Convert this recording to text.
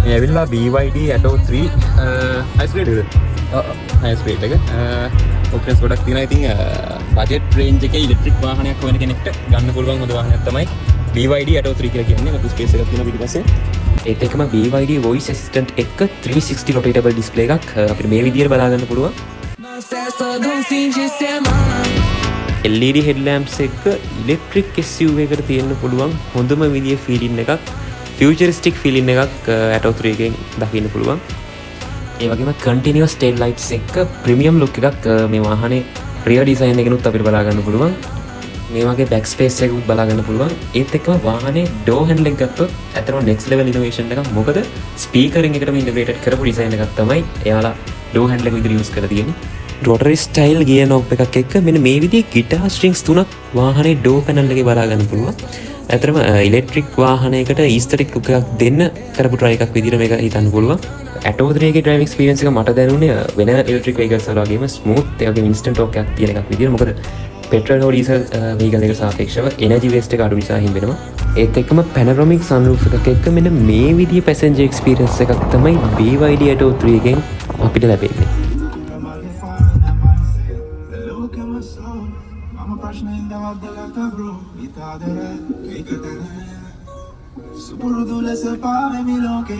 මේ ඇවිල්ලා BYD Atto 3 high speed එක. high speed එක. ඔප්ෂන්ස් ගොඩක් තියෙනවා. ඉතින් බජට් රේන්ජ් එකේ ඉලෙක්ට්‍රික් වාහනයක් හොයන කෙනෙක්ට ගන්න පුළුවන් හොඳ වාහනයක් තමයි BYD Atto 3 කියලා කියන්නේ. ලොකු ස්පේස් එකක් තියෙනවා පිටිපස්සේ. ඒත් එක්කම BYD voice assistant එක 360 rotatable display එකක් අපිට මේ විදියට බලා ගන්න පුළුවන්. LED headlamps එක electric SUV එකට තියෙන්න පුළුවන් හොඳම විදිය feeling එකක්, futuristic feeling එකක් Atto 3 එකෙන් දකින්න පුළුවන්. ඒ වගේම continuous tail lights එක premium look එකක් මේ වාහනේ rear design එකනොත් අපිට බලා ගන්න පුළුවන්. මේ වගේ back space එකකුත් බලා ගන්න පුළුවන්. ඒත් එක්කම වාහනේ door handle එක ගත්තොත් ඇත්තටම next level innovation එකක්. මොකද speakering එකටම integrated කරපු design එකක් තමයි එයාලා door handle එක විදිහට use කරලා තියෙන්නේ. rotary style gear knob එකක් එක්ක මෙන්න මේ විදිහේ guitar strings තුනක් වාහනේ door panel එකේ බලා ගන්න පුළුවන්. ඇත්තටම ඉලෙක්ට්‍රික් වාහනයකට aesthetic look එකක් දෙන්න කරපු try එකක් විදිහට මේක හිතන්න පුළුවන්. Atto 3 එකේ driving experience එක මට දැනුනේ වෙන electric vehicles වල වගේම smooth ඒ වගේම instant torque එකක් තියෙන එකක් විදිහට. මොකද petrol හෝ diesel vehicle එකට සාපේක්ෂව energy waste එක අඩු නිසා හිම වෙනවා. ඒත් එක්කම panoramic sunroof එකක් එක්ක මෙන්න මේ විදිහේ passenger experience එකක් තමයි BYD Atto 3 එකෙන් අපිට ලැබෙන්නේ. Su por dulce pa' mi lo que